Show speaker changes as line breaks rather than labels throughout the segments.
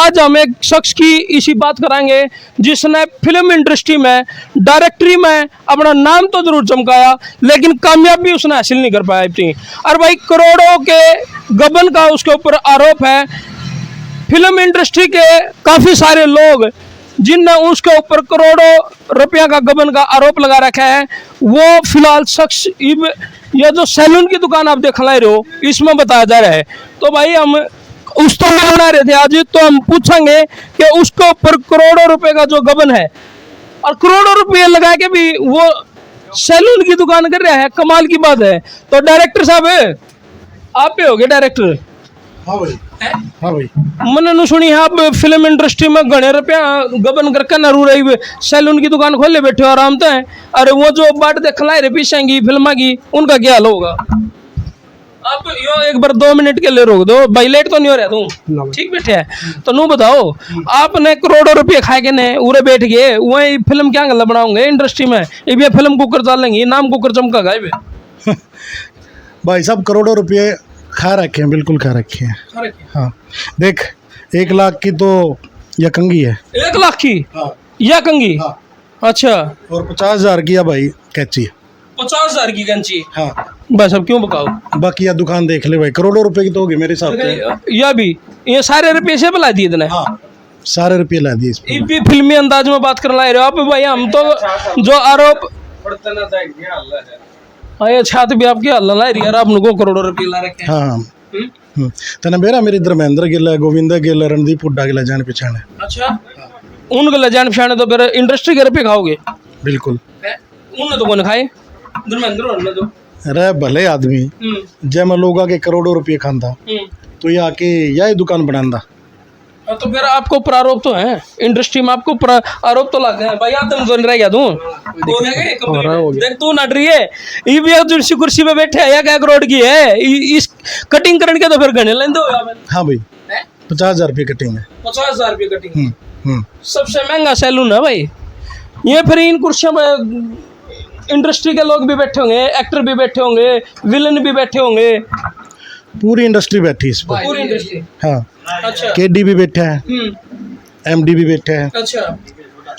आज हम एक शख्स की इसी बात कराएंगे जिसने फिल्म इंडस्ट्री में डायरेक्टरी में अपना नाम तो जरूर चमकाया, लेकिन कामयाबी उसने हासिल नहीं कर पाया इतनी। और भाई करोड़ों के गबन का उसके ऊपर आरोप है। फिल्म इंडस्ट्री के काफ़ी सारे लोग जिनने उसके ऊपर करोड़ों रुपया का गबन का आरोप लगा रखा है, वो फिलहाल शख्स ये जो सैलून की दुकान आप देख ला रहे हो इसमें बताया जा रहा है। तो भाई हम उस तो बना रहे थे आज, तो हम पूछेंगे कि उसके ऊपर करोड़ों रुपए का जो गबन है और करोड़ों रुपये लगा के भी वो सैलून की दुकान कर रहा है, कमाल की बात है। तो डायरेक्टर साहब आप पे हो गए डायरेक्टर?
हाँ भाई, हाँ भाई।
मैंने नु सुनी है आप फिल्म इंडस्ट्री में घने रुपया गबन करके न रू रही सैलून की दुकान खोले बैठे हो आराम से। अरे वो जो बाट देख ला रहे पीछे की फिल्म की, उनका क्या हाल होगा? आप यो एक बार 2 मिनट के लिए रोक दो भाई, लेट तो नहीं हो रहा तुम? ठीक बैठे है तो नू बताओ, आपने करोड़ों रुपये खाए के ने उरे बैठ गए, वही फिल्म क्या गला बनाओगे इंडस्ट्री में? ये फिल्म कुकर चलेंगी, नाम कुकर चमका गाय
भाई साहब करोड़ों रुपये खा रखे हैं, बिल्कुल खा रखे हैं। हाँ देख, 1 लाख की तो यकंगी है।
1 लाख की
हाँ।
यकंगी?
हाँ।
अच्छा।
और 50,000 की है भाई कैची।
50,000 की कैंची?
हाँ।
बस अब क्यों बकाओ,
बाकी यह दुकान देख ले भाई, करोड़ों रुपए की तो होगी मेरे हिसाब से।
या भी ये सारे रुपये से बुला दिए इतने?
हाँ, सारे रुपये ला दिए इसमें।
भी फिल्मी अंदाज में बात कर ला रहे हो आप भाई। हम तो जो आरोप ये छात भी आपकी हल्ला ला रही है, आप नुको करोड़ों रुपये ला रखे हैं।
हाँ। तना मेरा मेरी धर्मेंद्र गिल, गोविंदा गिल, रणदीप हुड्डा गिल जान पहचान है।
अच्छा, उनके ले जान पहचान तो फिर इंडस्ट्री के रुपये खाओगे?
बिल्कुल।
उन्होंने तो कौन खाए? धर्मेंद्र ने तो
अरे भले आदमी जब मैं लोग आके करोड़ों रुपये खांदा तो ये आके यही दुकान बनांदा।
तो फिर आपको प्रारोप तो है इंडस्ट्री में, आपको आरोप तो लग गए भाई। तुम सुन रह गया तू देख, तू नट रही है ये भी जो कुर्सी पे बैठे है, 1 करोड़ की है, इस कटिंग करने के तो फिर घने लेंदे हो। हाँ
भाई 50,000 रुपये कटिंग है।
50,000 रुपये कटिंग? सबसे महंगा सैलून है भाई ये। फिर इन कुर्सियों में इंडस्ट्री के लोग भी बैठे होंगे, एक्टर भी बैठे होंगे, विलन भी बैठे होंगे,
पूरी इंडस्ट्री बैठी इस पर।
पूरी इंडस्ट्री?
हाँ।
अच्छा।
केडी भी बैठा है, एमडी भी बैठे हैं।
अच्छा।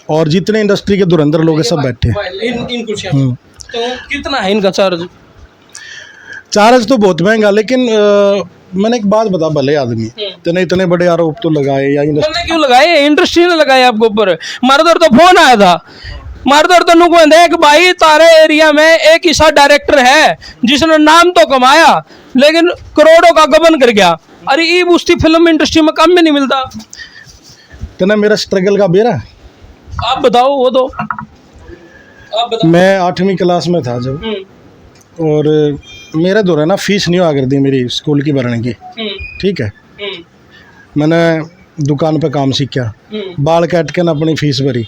और
जितने इंडस्ट्री के धुरंधर लोग हैं सब बैठे हैं
इन कुर्सियों में। तो कितना है इनका चार्ज?
चार्ज तो बहुत महंगा, लेकिन मैंने एक बात बता, भले आदमी तेने इतने बड़े आरोप तो लगाए या
इंडस्ट्री क्यों लगाए? इंडस्ट्री ने लगाए आपके ऊपर। मारदर तो फोन आया था, मारदर तो नुको देख भाई तारे एरिया में एक ऐसा डायरेक्टर है जिसने नाम तो कमाया लेकिन करोड़ों का गबन कर गया। अरे ये उसकी फिल्म इंडस्ट्री में काम में नहीं मिलता।
तेना मेरा स्ट्रगल का बेरा
आप बताओ, वो तो आप बताओ।
मैं 8वीं क्लास में था जब, और मेरे दौरान ना फीस नहीं हुआ कर दी मेरी स्कूल की भरने की। ठीक है, मैंने दुकान पे काम सीखा, बाल काट के ना अपनी फीस भरी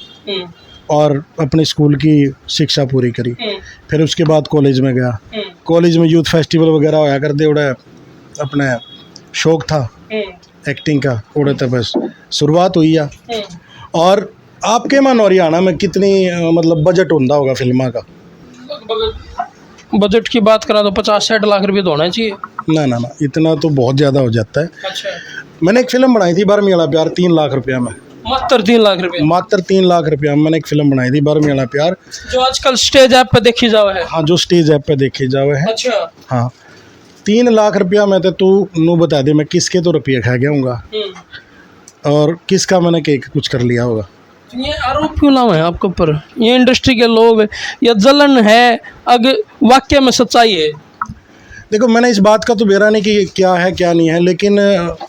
और अपने स्कूल की शिक्षा पूरी करी। फिर उसके बाद कॉलेज में गया। कॉलेज में यूथ फेस्टिवल वगैरह होया कर दे, उड़े अपने शौक था एक्टिंग का, उड़े तो बस शुरुआत हुई है। और आपके मन हरियाणा में कितनी मतलब बजट होता होगा फिल्मा का?
बजट की बात करा तो 50-60 लाख रुपये तो होना चाहिए।
ना, इतना तो बहुत ज़्यादा हो जाता है।
अच्छा।
मैंने एक फिल्म बनाई थी 12वीं वाला प्यार, 3 लाख रुपया में।
मात्र 3 लाख रुपये? मात्र
3 लाख रुपया में मैंने एक फिल्म बनाई थी 12वीं वाला प्यार,
जो आजकल स्टेज ऐप पे देखी जावे है।
हाँ, जो स्टेज ऐप पे देखी जावे है।
अच्छा।
हाँ, 3 लाख रुपया में तो तू नू बता दे मैं किसके तो रुपये खा गया हूँगा और किसका मैंने कुछ कर लिया होगा।
ये आरोप क्यों लाए हैं आपके ऊपर? ये इंडस्ट्री के लोग या जलन है, अगर वाक्य में सच्चाई है?
देखो, मैंने इस बात का तो बेरा नहीं कि क्या है क्या नहीं है, लेकिन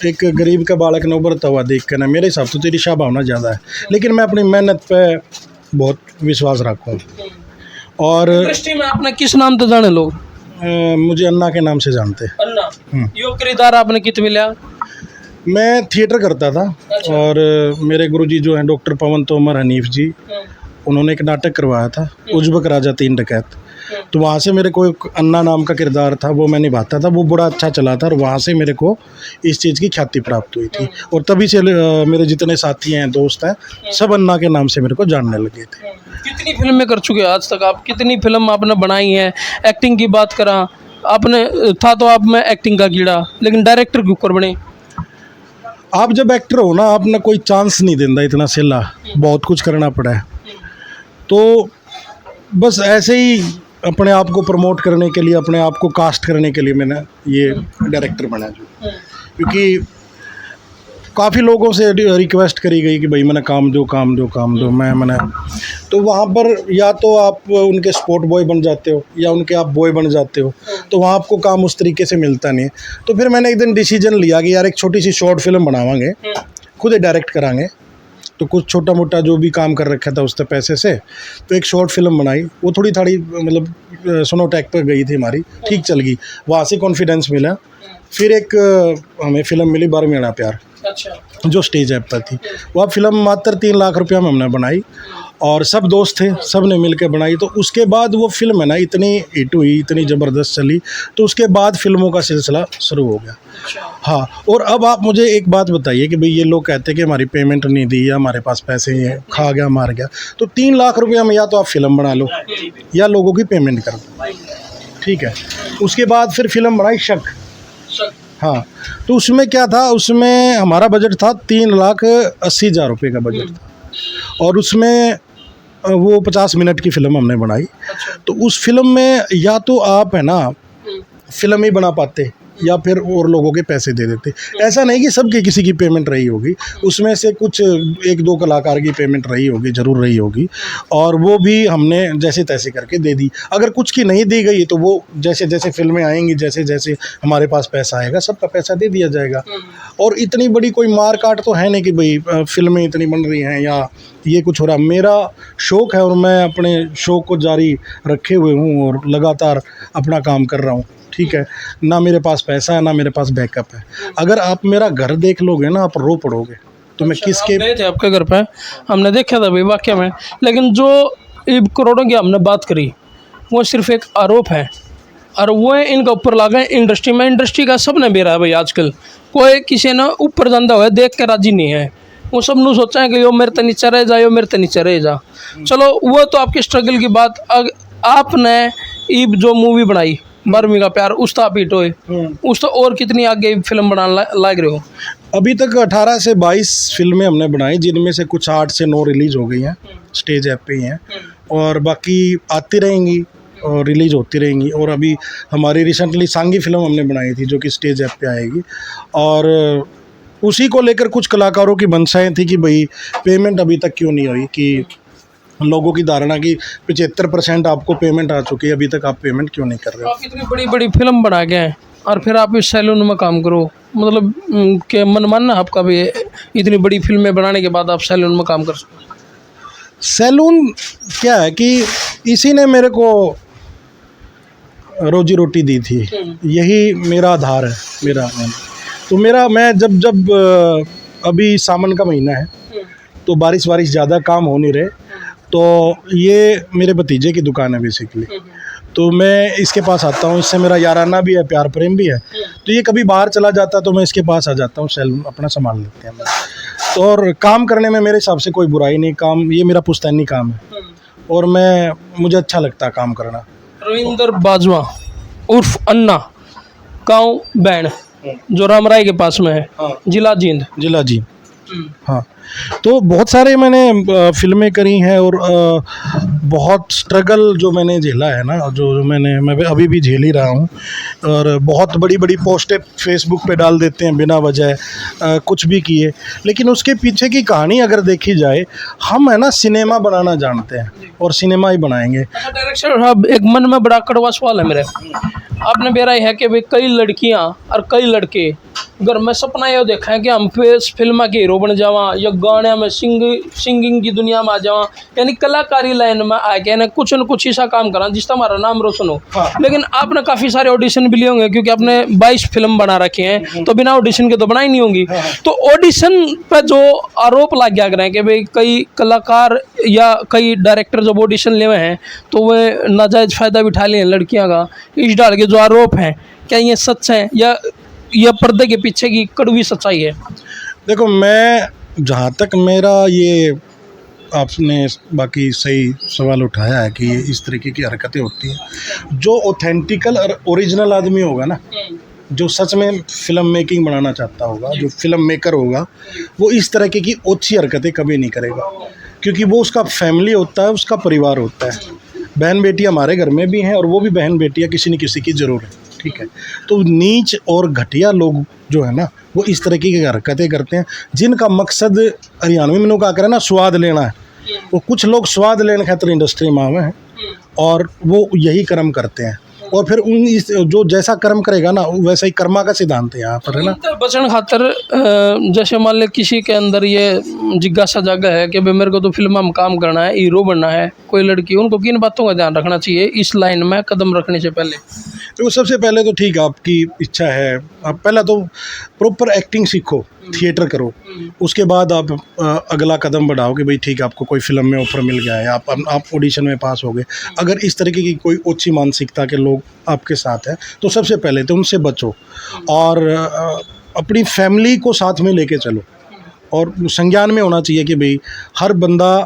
एक गरीब का बालक ने उभरता हुआ देख कर ना मेरे हिसाब से तेरी भावना ज़्यादा है, लेकिन मैं अपनी मेहनत पे बहुत विश्वास रखता हूँ। और
इंडस्ट्री में आपने किस नाम से जाने लोग?
मुझे अन्ना के नाम से जानते हैं।
अन्ना? यो किरदार आपने कित मिला?
मैं थिएटर करता था। अच्छा। और मेरे गुरुजी जो हैं डॉक्टर पवन तोमर हनीफ जी, उन्होंने एक नाटक करवाया था उज्बक राजा 3 डकैत, तो वहाँ से मेरे को एक अन्ना नाम का किरदार था, वो मैं निभाता था। वो बड़ा अच्छा चला था और वहाँ से मेरे को इस चीज़ की ख्याति प्राप्त हुई थी। और तभी से मेरे जितने साथी हैं, दोस्त हैं, सब अन्ना के नाम से मेरे को जानने लगे थे।
कितनी फिल्में कर चुके हैं आज तक आप? कितनी फिल्म आपने बनाई हैं? एक्टिंग की बात करा आपने था तो आप में एक्टिंग का कीड़ा, लेकिन डायरेक्टर के ऊपर बने।
आप जब एक्टर हो ना, आप ना कोई चांस नहीं देता इतना सेला, बहुत कुछ करना पड़ा है। तो बस ऐसे ही अपने आप को प्रमोट करने के लिए, अपने आप को कास्ट करने के लिए मैंने ये डायरेक्टर बना जो, क्योंकि काफ़ी लोगों से रिक्वेस्ट करी गई कि भाई मैंने काम दो मैंने तो वहाँ पर या तो आप उनके स्पोर्ट बॉय बन जाते हो या उनके आप बॉय बन जाते हो, तो वहाँ आपको काम उस तरीके से मिलता नहीं है। तो फिर मैंने एक दिन डिसीजन लिया कि यार एक छोटी सी शॉर्ट फिल्म बनावांगे, खुद ही डायरेक्ट करांगे। तो कुछ छोटा मोटा जो भी काम कर रखा था उससे पैसे से, तो एक शॉर्ट फिल्म बनाई। वो थोड़ी मतलब सोनोटेक पर गई थी हमारी, ठीक चल गई, वहाँ से कॉन्फिडेंस मिला। फिर एक हमें फिल्म मिली बारहवीं प्यार,
अच्छा,
जो स्टेज ऐप पर थी। वह फिल्म मात्र 3 लाख रुपया में हमने बनाई और सब दोस्त थे, सब ने मिल के बनाई। तो उसके बाद वो फिल्म है ना इतनी हिट हुई, इतनी ज़बरदस्त चली, तो उसके बाद फिल्मों का सिलसिला शुरू हो गया। हाँ, और अब आप मुझे एक बात बताइए कि भाई ये लोग कहते हैं कि हमारी पेमेंट नहीं दी या हमारे पास पैसे हैं, खा गया मार गया। तो 3 लाख रुपया में या तो आप फिल्म बना लो या लोगों की पेमेंट कर दो, ठीक है। उसके बाद फिर फिल्म बनाई शक। हाँ, तो उसमें क्या था, उसमें हमारा बजट था 3,80,000 रुपये का बजट था, और उसमें वो 50 मिनट की फ़िल्म हमने बनाई। तो उस फिल्म में या तो आप है ना फिल्म ही बना पाते या फिर और लोगों के पैसे दे देते। ऐसा नहीं कि सबकी किसी की पेमेंट रही होगी, उसमें से कुछ 1-2 कलाकार की पेमेंट रही होगी, ज़रूर रही होगी, और वो भी हमने जैसे तैसे करके दे दी। अगर कुछ की नहीं दी गई तो वो जैसे जैसे फिल्में आएंगी, जैसे जैसे हमारे पास पैसा आएगा, सबका पैसा दे दिया जाएगा। और इतनी बड़ी कोई मार काट तो है नहीं कि भाई फिल्में इतनी बन रही हैं या ये कुछ हो रहा। मेरा शौक़ है और मैं अपने शौक़ को जारी रखे हुए हूँ और लगातार अपना काम कर रहा हूँ, ठीक है। ना मेरे पास पैसा है, ना मेरे पास बैकअप है। अगर आप मेरा घर देख लोगे ना, आप रो पड़ोगे। तो मैं किसके
गए थे आपके घर पे, हमने देखा था भाई वाकई में। लेकिन जो करोड़ों की हमने बात करी वो सिर्फ एक आरोप है, और वो इनका ऊपर लगा है इंडस्ट्री में। इंडस्ट्री का सब ने बेरा है भाई आजकल, कोई किसी ने ऊपर जाता हुआ देख के राजी नहीं है। वो सब ने सोचा है कि यो मेरे तो नीचे रह जा, यो मेरे तो नीचे रह जा। चलो वो तो आपकी स्ट्रगल की बात। आपने ईब जो मूवी बनाई बारहवीं प्यार, उस तो आप हिट हुए, उस तो और कितनी आगे फिल्म बनाने लाग रहे हो?
अभी तक 18 से 22 फिल्में हमने बनाई, जिनमें से कुछ 8 से 9 रिलीज़ हो गई हैं, स्टेज ऐप पे ही हैं, और बाकी आती रहेंगी और रिलीज़ होती रहेंगी। और अभी हमारी रिसेंटली सांगी फिल्म हमने बनाई थी जो कि स्टेज ऐप पे आएगी, और उसी को लेकर कुछ कलाकारों की मंशाएं थी कि भाई पेमेंट अभी तक क्यों नहीं हुई, कि लोगों की धारणा कि 75% आपको पेमेंट आ चुकी है, अभी तक आप पेमेंट क्यों नहीं कर रहे हो।
आप इतनी बड़ी बड़ी फिल्म बना के हैं और फिर आप इस सैलून में काम करो, मतलब कि मन मानना आपका भी इतनी बड़ी फिल्में बनाने के बाद आप सैलून में काम कर सको।
सैलून क्या है कि इसी ने मेरे को रोजी रोटी दी थी, यही मेरा आधार है मेरा। तो मैं जब अभी सावन का महीना है तो बारिश ज़्यादा काम हो नहीं रहे, तो ये मेरे भतीजे की दुकान है बेसिकली। तो मैं इसके पास आता हूँ, इससे मेरा याराना भी है, प्यार प्रेम भी है। तो ये कभी बाहर चला जाता तो मैं इसके पास आ जाता हूँ, सैलून अपना संभाल लेते हैं। तो और काम करने में मेरे हिसाब से कोई बुराई नहीं, काम ये मेरा पुश्तैनी काम है और मुझे अच्छा लगता है काम करना।
रविंद्र बाजवा उर्फ अन्ना, गाँव बैंड, जो रामराय के पास में है, जिला जींद। हाँ, तो बहुत सारे मैंने फिल्में करी हैं और बहुत स्ट्रगल जो मैंने झेला है ना, जो मैं अभी भी झेल ही रहा हूँ। और बहुत बड़ी बड़ी पोस्टें फेसबुक पे डाल देते हैं बिना वजह कुछ भी किए, लेकिन उसके पीछे की कहानी अगर देखी जाए, हम है ना सिनेमा बनाना जानते हैं और सिनेमा ही बनाएंगे। डायरेक्टर साहब, एक मन में बड़ा कड़वा सवाल है मेरे। आपने बेरा है कि भाई कई लड़कियां और कई लड़के घर में सपना ये देखा है कि हम फिल्म के हीरो बन जावा या गाने में सिंगिंग की दुनिया में आ जावा, यानी कलाकारी लाइन में आके ना कुछ न कुछ ऐसा काम करा जिसका हमारा नाम रोशन हो। लेकिन आपने काफ़ी सारे ऑडिशन भी लिए होंगे, क्योंकि आपने 22 फिल्म बना रखे हैं, तो बिना ऑडिशन के तो बनाई नहीं होंगी। तो ऑडिशन पर जो आरोप लग गया करें कि भाई कई कलाकार या कई डायरेक्टर जब ऑडिशन ले हुए हैं तो वह नाजायज़ फ़ायदा भी उठा लिए लड़कियाँ का, इस डाल के जो आरोप हैं, क्या ये सच है या पर्दे के पीछे की कड़वी सच्चाई है? देखो,
मैं जहाँ तक मेरा ये आपने बाकी सही सवाल उठाया है कि इस तरीके की हरकतें होती हैं, जो ऑथेंटिकल और ओरिजिनल आदमी होगा ना, जो सच में फिल्म मेकिंग बनाना चाहता होगा, जो फिल्म मेकर होगा, वो इस तरह की ओछी हरकतें कभी नहीं करेगा, क्योंकि वो उसका फैमिली होता है, उसका परिवार होता है। बहन बेटियां हमारे घर में भी हैं और वो भी बहन बेटियां किसी न किसी की ज़रूर है, ठीक है। तो नीच और घटिया लोग जो है ना, वो इस तरह की हरकतें करते हैं जिनका मकसद हरियाणवी में का करे ना स्वाद लेना है। वो कुछ लोग स्वाद लेने खातिर इंडस्ट्री में आवे हैं और वो यही कर्म करते हैं, और फिर उन इस जो जैसा कर्म करेगा ना वैसा ही कर्मा का सिद्धांत है यहाँ पर, है ना।
बचन खातर जैसे मान ले किसी के अंदर ये जिज्ञासा जागा है कि भाई मेरे को तो फिल्म में काम करना है, हीरो बनना है, कोई लड़की, उनको किन बातों का ध्यान रखना चाहिए इस लाइन में कदम रखने से पहले?
तो सबसे पहले तो ठीक है, आपकी इच्छा है, आप पहला तो प्रॉपर एक्टिंग सीखो, थिएटर करो, उसके बाद आप अगला कदम बढ़ाओ कि भाई ठीक है आपको कोई फिल्म में ऑफर मिल गया है, आप ऑडिशन में पास हो गए। अगर इस तरीके की कोई ओछी मानसिकता के लोग आपके साथ हैं तो सबसे पहले तो उनसे बचो और अपनी फैमिली को साथ में लेके चलो, और संज्ञान में होना चाहिए कि भाई हर बंदा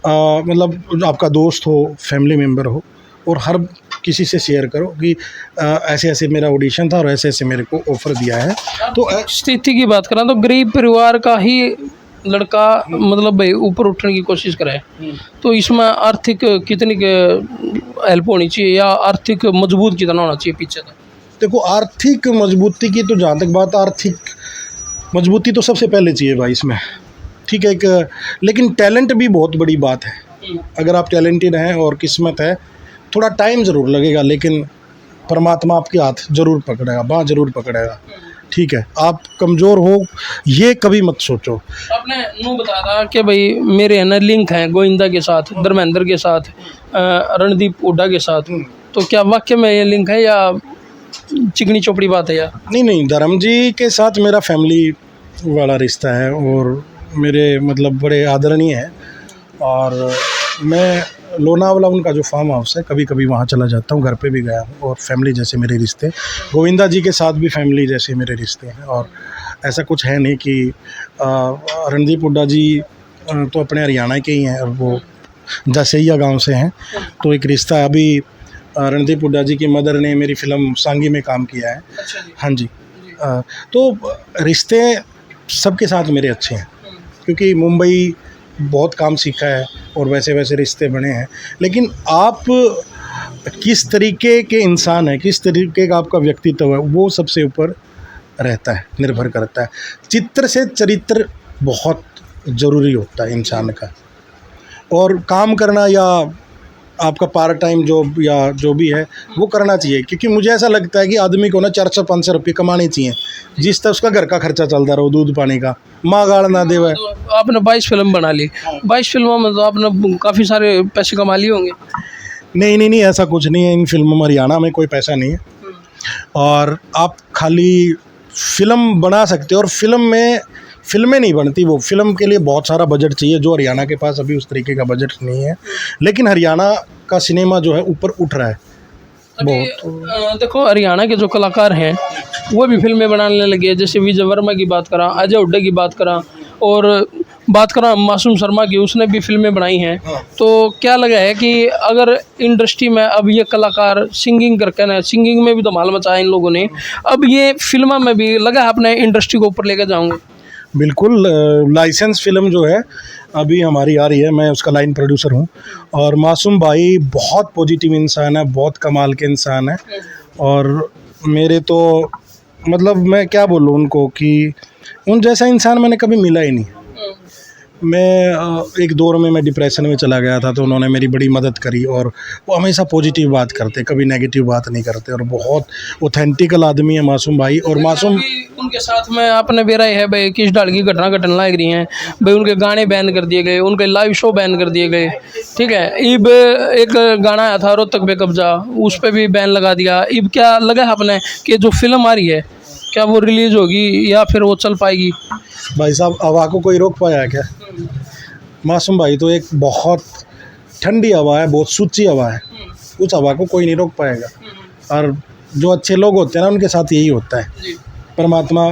मतलब आपका दोस्त हो, फैमिली मेम्बर हो, और हर किसी से शेयर करो कि ऐसे ऐसे मेरा ऑडिशन था और ऐसे ऐसे मेरे को ऑफ़र दिया है। तो
स्थिति की बात करें तो गरीब परिवार का ही लड़का मतलब भाई ऊपर उठने की कोशिश करे, तो इसमें आर्थिक कितनी हेल्प होनी चाहिए या आर्थिक मजबूत कितना होना चाहिए पीछे तक?
देखो, आर्थिक मजबूती की तो जहाँ तक बात, आर्थिक मजबूती तो सबसे पहले चाहिए भाई इसमें, ठीक है। लेकिन टैलेंट भी बहुत बड़ी बात है। अगर आप टैलेंटेड हैं और किस्मत है, थोड़ा टाइम ज़रूर लगेगा, लेकिन परमात्मा आपके हाथ ज़रूर पकड़ेगा, बाँह ज़रूर पकड़ेगा, ठीक है। आप कमज़ोर हो ये कभी मत सोचो।
आपने यूँ बता रहा कि भाई मेरे है ना लिंक हैं गोविंदा के साथ, धर्मेंद्र के साथ, रणदीप हुड्डा के साथ, तो क्या वाकई में ये लिंक है या चिकनी चोपड़ी बात है? या
नहीं, धर्म जी के साथ मेरा फैमिली वाला रिश्ता है और मेरे मतलब बड़े आदरणीय हैं, और मैं लोनावला उनका जो फार्म हाउस है कभी कभी वहाँ चला जाता हूँ, घर पे भी गया हूँ, और फैमिली जैसे मेरे रिश्ते, गोविंदा जी के साथ भी फैमिली जैसे मेरे रिश्ते हैं। और ऐसा कुछ है नहीं कि रणदीप हुड्डा जी तो अपने हरियाणा के ही हैं और वो जसैया गांव से हैं, तो एक रिश्ता है। अभी रणदीप हुड्डा जी की मदर ने मेरी फिल्म सांगी में काम किया है। हाँ जी। तो रिश्ते सबके साथ मेरे अच्छे हैं, क्योंकि मुंबई बहुत काम सीखा है और वैसे वैसे रिश्ते बने हैं। लेकिन आप किस तरीके के इंसान हैं, किस तरीके का आपका व्यक्तित्व है, वो सबसे ऊपर रहता है, निर्भर करता है। चित्र से चरित्र बहुत ज़रूरी होता है इंसान का, और काम करना या आपका पार्ट टाइम जॉब या जो भी है वो करना चाहिए, क्योंकि मुझे ऐसा लगता है कि आदमी को ना 400-500 रुपये कमाने चाहिए, जिस तरह उसका घर का खर्चा चलता रहो, दूध पानी का, माँ गाड़ ना देवे।
तो आपने 22 फिल्म बना ली, 22 फिल्मों में तो आपने काफ़ी सारे पैसे कमा लिए होंगे।
नहीं, ऐसा कुछ नहीं है। इन फिल्मों में हरियाणा में कोई पैसा नहीं है, और आप खाली फिल्म बना सकते हो, और फिल्में नहीं बनती, वो फिल्म के लिए बहुत सारा बजट चाहिए, जो हरियाणा के पास अभी उस तरीके का बजट नहीं है। लेकिन हरियाणा का सिनेमा जो है ऊपर उठ रहा है बहुत।
देखो हरियाणा के जो कलाकार हैं वो भी फिल्में बनाने लगे हैं, जैसे विजय वर्मा की बात करा, अजय हुड्डा की बात करा, और बात करा मासूम शर्मा की, उसने भी फिल्में बनाई हैं। तो क्या लगा है कि अगर इंडस्ट्री में अब ये कलाकार सिंगिंग करके ना, सिंगिंग में भी तो माल मचाया इन लोगों ने, अब ये फिल्म में भी लगा है अपने इंडस्ट्री को ऊपर लेकर जाऊँगे?
बिल्कुल। लाइसेंस फिल्म जो है अभी हमारी आ रही है, मैं उसका लाइन प्रोड्यूसर हूँ, और मासूम भाई बहुत पॉजिटिव इंसान है, बहुत कमाल के इंसान है, और मेरे तो मतलब मैं क्या बोलूँ उनको कि उन जैसा इंसान मैंने कभी मिला ही नहीं। मैं एक दौर में मैं डिप्रेशन में चला गया था, तो उन्होंने मेरी बड़ी मदद करी, और वो हमेशा पॉजिटिव बात करते, कभी नेगेटिव बात नहीं करते, और बहुत ऑथेंटिकल आदमी है मासूम भाई। और मासूम
उनके साथ में आपने बेरा है भाई किस डाल की घटना घटना लग रही हैं भाई, उनके गाने बैन कर दिए गए, उनके लाइव शो बैन कर दिए गए, ठीक है। इब एक गाना आया था रोहतक पे कब्जा, उस पर भी बैन लगा दिया। इब क्या लगा है आपने कि जो फिल्म आ रही है क्या वो रिलीज़ होगी या फिर वो चल पाएगी?
भाई साहब, हवा को कोई रोक पाया क्या? मासूम भाई तो एक बहुत ठंडी हवा है, बहुत सूची हवा है, उस हवा को कोई नहीं रोक पाएगा। और जो अच्छे लोग होते हैं ना, उनके साथ यही होता है, परमात्मा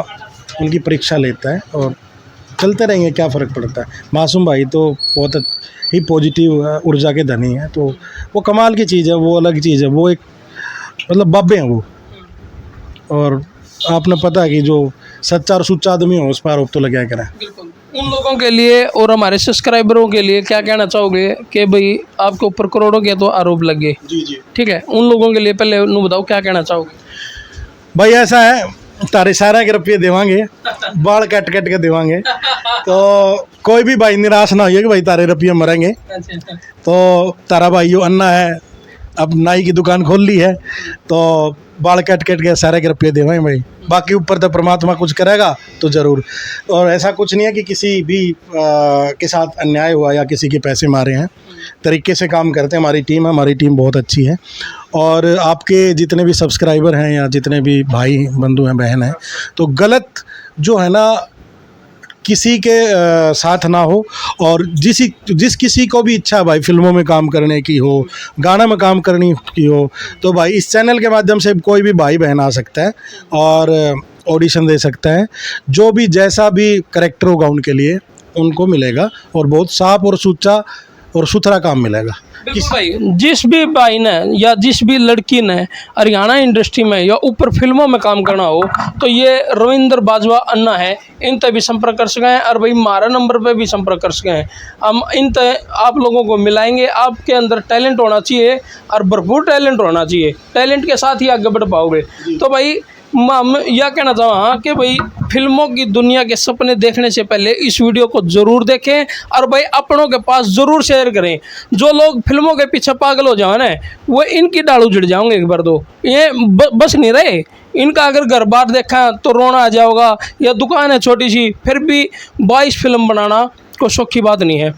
उनकी परीक्षा लेता है और चलते रहेंगे, क्या फ़र्क पड़ता है। मासूम भाई तो बहुत ही पॉजिटिव ऊर्जा के धनी है, तो वो कमाल की चीज़ है, वो अलग चीज़ है, वो एक मतलब बाबे हैं वो। और आपने पता है कि जो सच्चा और सुच्चा आदमी हो उस पर आरोप तो लगाया करें।
बिल्कुल। उन लोगों के लिए और हमारे सब्सक्राइबरों के लिए क्या कहना चाहोगे कि भाई आपके ऊपर करोड़ों के तो आरोप लगे,
जी।
ठीक है, उन लोगों के लिए पहले उन्हें बताओ क्या कहना चाहोगे?
भाई ऐसा है, तारे सारा के रुपये देवांगे, बाल कट कट के देवांगे, तो कोई भी भाई निराश ना होइए कि भाई तारे रुपये मरेंगे। तो तारा भाई यो अन्ना है, अब नाई की दुकान खोल ली है, तो बाल कट कट के सारे के रुपये देवाएं भाई, बाकी ऊपर तो परमात्मा कुछ करेगा तो ज़रूर। और ऐसा कुछ नहीं है कि किसी भी के साथ अन्याय हुआ या किसी के पैसे मारे हैं, तरीके से काम करते हैं। हमारी टीम है, हमारी टीम बहुत अच्छी है। और आपके जितने भी सब्सक्राइबर हैं या जितने भी भाई बंधु हैं, बहन हैं, तो गलत जो है ना किसी के साथ ना हो। और जिस किसी को भी इच्छा भाई फिल्मों में काम करने की हो, गाना में काम करने की हो, तो भाई इस चैनल के माध्यम से कोई भी भाई बहन आ सकता है और ऑडिशन दे सकता है। जो भी जैसा भी करेक्टर होगा उनके लिए उनको मिलेगा और बहुत साफ और सुच्चा और सुथरा काम मिलेगा।
भाई जिस भी भाई ने या जिस भी लड़की ने हरियाणा इंडस्ट्री में या ऊपर फिल्मों में काम करना हो तो ये रविंद्र बाजवा अन्ना है, इन तक भी संपर्क कर सके हैं। और भाई हमारा नंबर पे भी संपर्क कर सके हैं, हम इन तक आप लोगों को मिलाएंगे। आपके अंदर टैलेंट होना चाहिए और भरपूर टैलेंट होना चाहिए, टैलेंट के साथ ही आगे बढ़ पाओगे। तो भाई मैं यह कहना चाहूँगा कि भाई फिल्मों की दुनिया के सपने देखने से पहले इस वीडियो को ज़रूर देखें और भाई अपनों के पास ज़रूर शेयर करें। जो लोग फिल्मों के पीछे पागल हो जाओ ना, वो इनकी डाल उजड़ जाओगे एक बार। दो ये बस नहीं रहे, इनका अगर घर बार देखा तो रोना आ जाओगा, या दुकान है छोटी सी फिर भी 22 फिल्म बनाना कोई सौखी बात नहीं है।